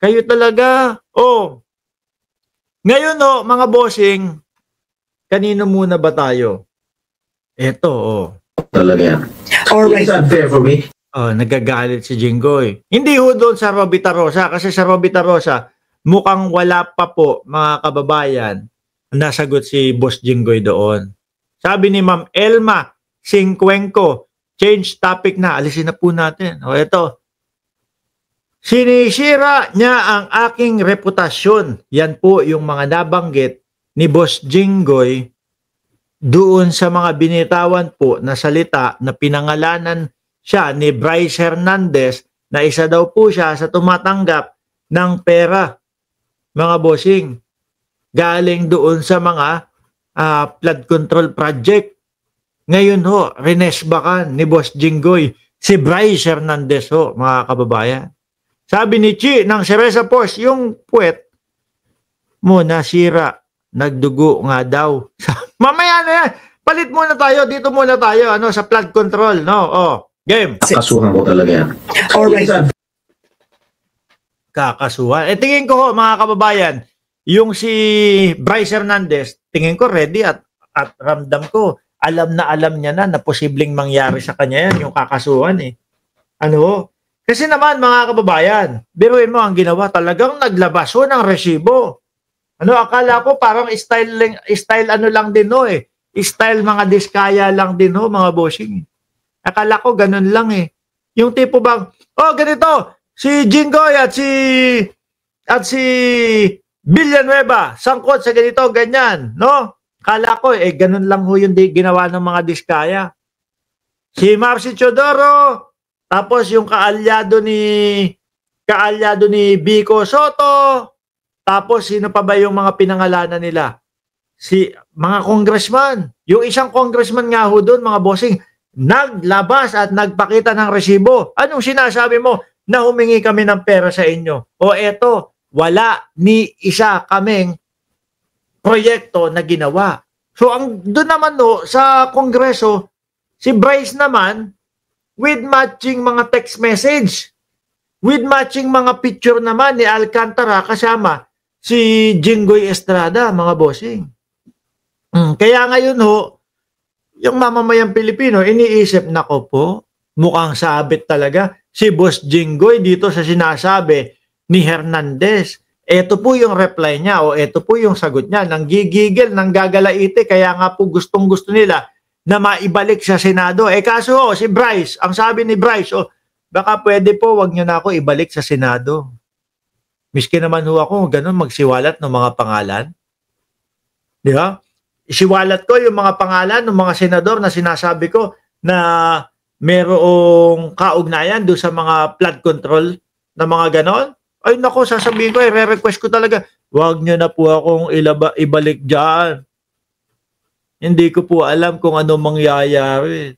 Kayo talaga. Oh. Ngayon mga bossing, kanino muna ba tayo? Eto, Talaga yan. Alright. It's unfair for me. Nagagalit si Jinggoy. Hindi ho doon sa Robita Rosa, kasi sa Robita Rosa, mukhang wala pa po, mga kababayan, nasagot si Boss Jinggoy doon. Sabi ni Ma'am Elma Singcuenco, change topic na, alisin na po natin. Eto. Sinisira niya ang aking reputasyon. Yan po yung mga nabanggit ni Boss Jinggoy doon sa mga binitawan po na salita na pinangalanan siya ni Bryce Hernandez na isa daw po siya sa tumatanggap ng pera, mga bossing, galing doon sa mga flood control project. Ngayon ho, rinesbakan ni Boss Jinggoy si Bryce Hernandez ho, mga kababayan. Sabi ni Chi ng Cereza Post, yung puwet mo nasira, nagdugo nga daw. Mamaya na yan, palit muna tayo, dito muna tayo, sa flood control, no? Game. Kakasuhan ko talaga yan. Alright. Kakasuhan. Tingin ko ho, mga kababayan, yung si Bryce Hernandez, tingin ko ready at ramdam ko, alam niya na posibleng mangyari sa kanya yan, yung kakasuhan eh. Kasi naman mga kababayan, biruin mo ang ginawa, talagang naglabas ho ng resibo. Akala ko parang style lang din ho eh. Style mga diskaya lang din ho, mga bossing. Akala ko ganun lang eh. Yung tipo bang, ganito, si Jinggoy at si Villanueva, sangkot sa ganito, ganyan, no? Akala ko ganun lang ho yung ginawa ng mga diskaya. Si Marcy Chodoro, tapos yung kaalyado ni Vico Soto, tapos sino pa ba yung mga pinangalanan nila? Mga congressman. Yung isang congressman nga ho doon, mga bossing, naglabas at nagpakita ng resibo. Anong sinasabi mo? Na humingi kami ng pera sa inyo. Eto, wala ni isa kaming proyekto na ginawa. So, doon naman sa kongreso, si Bryce naman, with matching mga text message, with matching mga picture naman ni Alcantara kasama si Jinggoy Estrada, mga bossing. Kaya ngayon yung mamamayang Pilipino, iniisip na ko po, mukhang sabit talaga si Boss Jinggoy dito sa sinasabi ni Hernandez. Ito po yung reply niya ito po yung sagot niya. Nanggigigil, nanggagalaite, kaya nga po gustong-gusto nila na maibalik sa Senado. Kaso si Bryce, ang sabi ni Bryce, baka pwede po, wag niyo na ako ibalik sa Senado. Miski naman ako, ganun magsiwalat ng mga pangalan. Di ba? Isiwalat ko yung mga pangalan ng mga senador na sinasabi ko na merong kaugnayan doon sa mga flood control na mga ganon. Ay nako, sasabihin ko, re-request ko talaga, wag niyo na po akong ibalik dyan. Hindi ko po alam kung ano mangyayari.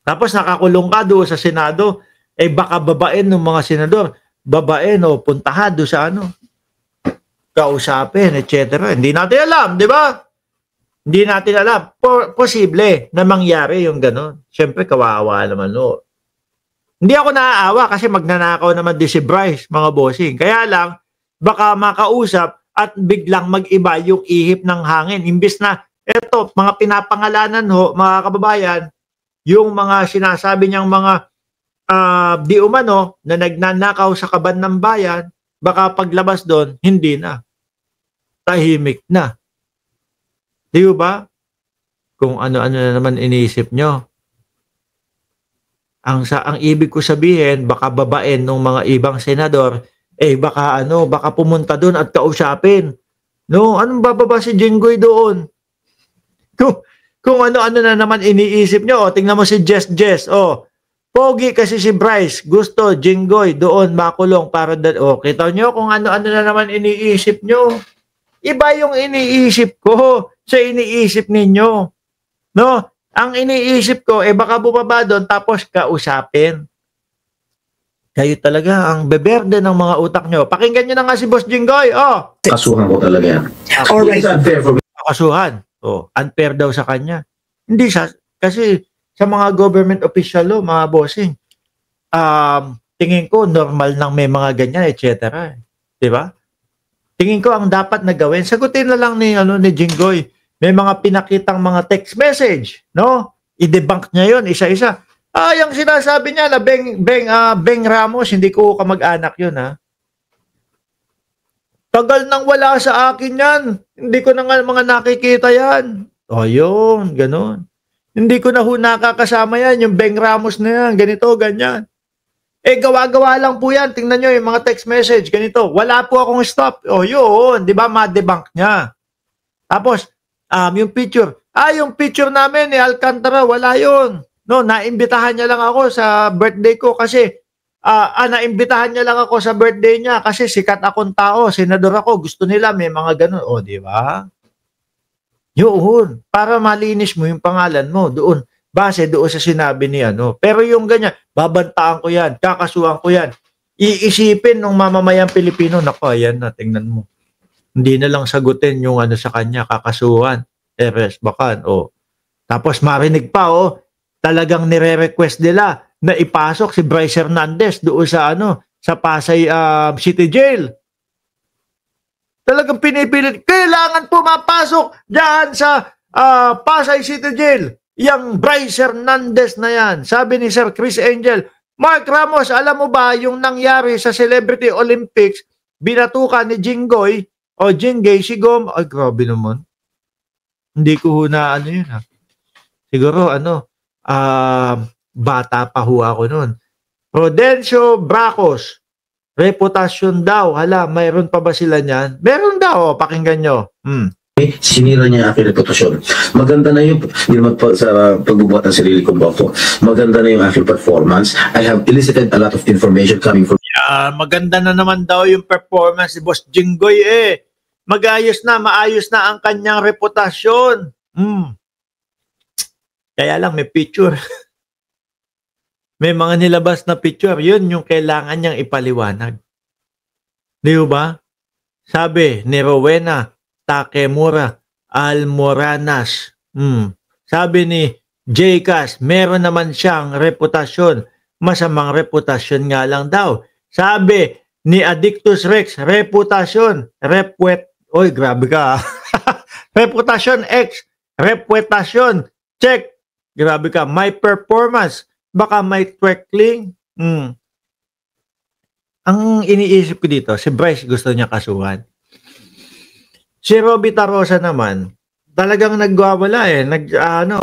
Tapos nakakulong ka doon sa Senado, baka babain ng mga senador, babain puntahan doon sa kausapin, etc. Hindi natin alam, di ba? Hindi natin alam. Posible na mangyari yung gano'n. Siyempre, kawawa naman Hindi ako naaawa kasi magnanakaw naman din si Bryce, mga bossing. Kaya lang, baka makausap at biglang mag-iba yung ihip ng hangin. Imbis na, eto, mga pinapangalanan mga kababayan, yung mga sinasabi niyang mga di umano na nagnanakaw sa kaban ng bayan, baka paglabas doon, hindi na. Tahimik na. Di ba? Kung ano-ano na naman iniisip nyo. Ang ibig ko sabihin, baka babain ng mga ibang senador, baka pumunta doon at kausapin. No, anong bababa si Jinggoy doon? Kung ano-ano na naman iniisip nyo, tingnan mo si Jess. Pogi kasi si Bryce, gusto Jinggoy doon makulong para kita nyo kung ano-ano na naman iniisip nyo. Iba yung iniisip ko sa iniisip ninyo. No? Ang iniisip ko, baka bumaba doon tapos kausapin. Kayo talaga ang beberde ng mga utak nyo. Pakinggan nyo na nga si Boss Jinggoy. Kasuhan ko talaga yan. Alright. It's unfair for me. Kasuhan. Unfair daw sa kanya. Hindi kasi sa mga government official mga bossing, tingin ko normal nang may mga ganyan, etc. Di ba? Tingin ko ang dapat na gawin, sagutin na lang ni Jinggoy. May mga pinakitang mga text message, no? I-debunk niya 'yon isa-isa. Yung sinasabi niya na Beng Ramos, hindi ko kamag-anak 'yun, ha. Tagal nang wala sa akin 'yan. Hindi ko na nga mga nakikita 'yan. Yun, ganoon. Hindi ko na nakakasama 'yan, yung Beng Ramos na 'yan, ganito, ganyan. Gawa-gawa lang po yan. Tingnan nyo yung mga text message. Ganito. Wala po akong stop. Yun. Di ba? Ma-debunk niya. Tapos, yung picture. Yung picture namin ni Alcantara, wala yun. No, naimbitahan niya lang ako sa birthday ko kasi, naimbitahan niya lang ako sa birthday niya kasi sikat akong tao. Senador ako. Gusto nila may mga ganun. Di ba? Yun. Para malinis mo yung pangalan mo doon. Base doon sa sinabi ni Pero yung ganyan, babantaan ko yan, kakasuhan ko yan. Iisipin ng mamamayang Pilipino, nako, ayan na, tingnan mo. Hindi na lang sagutin yung sa kanya, kakasuhan, bakan, Tapos marinig pa, talagang nire-request nila na ipasok si Bryce Hernandez doon sa sa Pasay City Jail. Talagang pinipilit, kailangan po mapasok diyan sa Pasay City Jail. Yang Bryce Hernandez na yan. Sabi ni Sir Chris Angel, Mark Ramos, alam mo ba yung nangyari sa Celebrity Olympics, binatukan ni Jinggoy o Jinggay si Gom? Ay, grabe naman. Hindi ko na yun ha. Siguro bata pa ho ako nun. Prudencio Bracos, reputasyon daw. Hala, mayroon pa ba sila niyan? Meron daw, pakinggan nyo. Sinira niya ang aking reputasyon. Maganda na yung, hindi naman sa pagbubuhat ng sarili kong boto, maganda na yung aking performance. I have elicited a lot of information coming from... maganda na naman daw yung performance ni Boss Jinggoy maayos na ang kanyang reputasyon. Kaya lang may picture. May mga nilabas na picture. Yun yung kailangan niyang ipaliwanag. Di ba? Sabi ni Rowena Takemura Almoranas. Sabi ni Jcas, meron naman siyang reputasyon. Masamang reputasyon nga lang daw. Sabi ni Addictus Rex, reputasyon. Grabe ka. Reputasyon X. Reputasyon. Check. Grabe ka. My performance. Baka may twerkling. Ang iniisip ko dito, si Bryce gusto niya kasuhan. Si Robby Tarosa naman, talagang nagwawala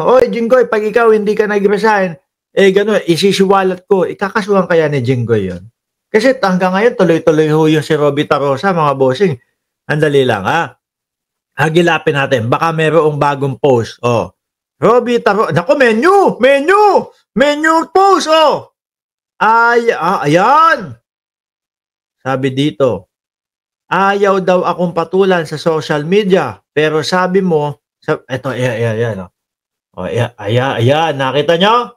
Oy, Jinggoy, pag ikaw hindi ka nag-resign, gano'n, isisiwalat ko, ikakasuhan kaya ni Jinggoy yun. Kasi hanggang ngayon, tuloy-tuloy ho yung si Robby Tarosa, mga bossing. Andali lang, hagilapin natin, baka mayroong bagong post. Robby Tarosa, naku, menu post, ayan. Sabi dito, ayaw daw akong patulan sa social media. Pero sabi mo, ayan. Ayan, nakita nyo?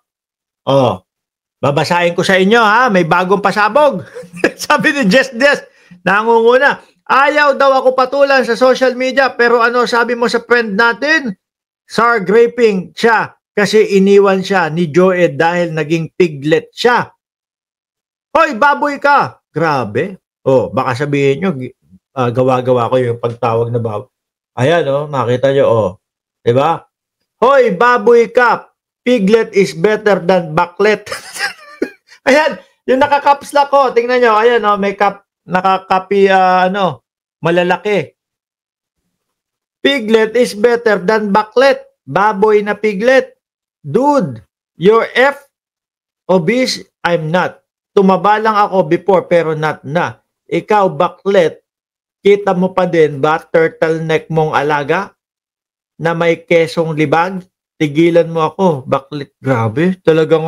Babasahin ko sa inyo, may bagong pasabog. Sabi ni Jess Des, nangunguna. Ayaw daw ako patulan sa social media. Pero sabi mo sa friend natin? Sar graping siya kasi iniwan siya ni Joed dahil naging piglet siya. Hoy, baboy ka! Grabe. Baka sabihin nyo, gawa-gawa ko yung pagtawag na baboy. Ayan, makita nyo, diba? Hoy, baboy ka! Piglet is better than baklet. Ayan, yung nakakaps lock ko. Tingnan nyo, ayan, may nakakapi, malalaki. Piglet is better than baklet. Baboy na piglet. Dude, you're obese, I'm not. Tumaba lang ako before pero not na. Ikaw, baklet, kita mo pa din ba turtleneck mong alaga na may kesong libag? Tigilan mo ako, baklet. Grabe, talagang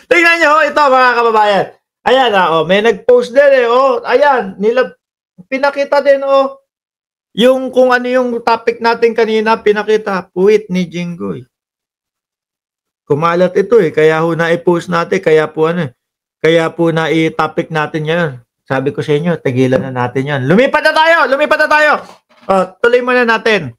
Tingnan nyo, ito mga kababayan. Ayan, may nag-post din ayan, pinakita din yung kung ano yung topic natin kanina, pinakita, puwit ni Jinggoy. Kumalat ito kaya ho na-i-post natin, kaya po na i-topic natin yan. Sabi ko sa inyo, tigilan na natin yan. Lumipat na tayo! Tuloy muna natin.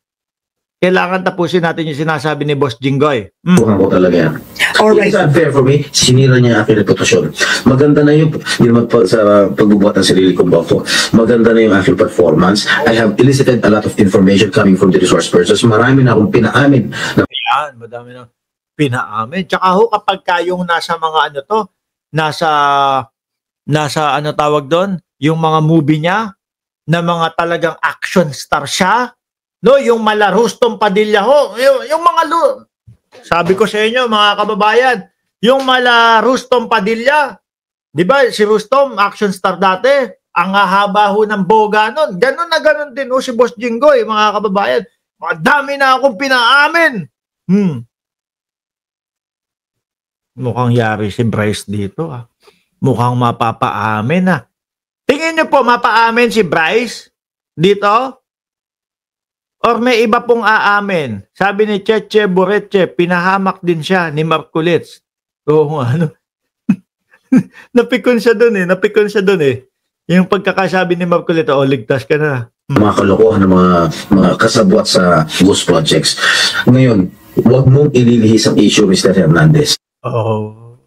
Kailangan tapusin natin yung sinasabi ni Boss Jinggoy. Kasuhan ko talaga yan. It's unfair for me. Sinira niya ang aking reputasyon. Maganda na yung, hindi naman sa pagbubuhat ng sarili kong boto. Maganda na yung aking performance. I have elicited a lot of information coming from the resource persons. Marami na akong pinaamin na Yan, madami na pinaamin. Tsaka ho, kapag kayong nasa mga ano to, nasa ano tawag doon, yung mga movie niya, na mga talagang action star siya, no, yung mala Rustom Padilla ho, yung mga sabi ko sa inyo mga kababayan, yung mala Rustom Padilla, di ba si Rustom action star dati, ang hahaba ho ng boga nun, ganun na ganun din ho si Boss Jinggoy mga kababayan, madami na akong pinaamin. Mukhang yari si Bryce dito ah. Mukhang mapapaamin ah. Tingin niyo po mapaamin si Bryce dito? Or may iba pong aamin? Sabi ni Cheche Boreche, pinahamak din siya ni Marcolits. Oo ano. Napikon siya doon eh. Yung pagkakasabi ni Marcolits, oh ligtas ka na. mga kalokohan ng mga kasabwat sa ghost projects. Ngayon, huwag mong ililihis ang issue, Mr. Hernandez. Oh.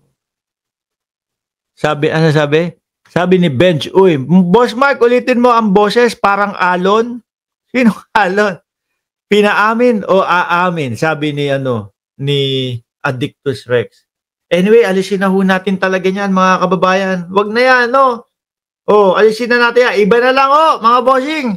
Ano sabi? Sabi ni Bench, uy, Boss Mark, ulitin mo ang boses, parang alon. Sino alon? Pinaamin o aamin? Sabi ni Addictus Rex. Anyway, alisin na ho natin talaga yan, mga kababayan. Wag na yan, no? Oh, alisin na natin yan. Iba na lang, mga bossing.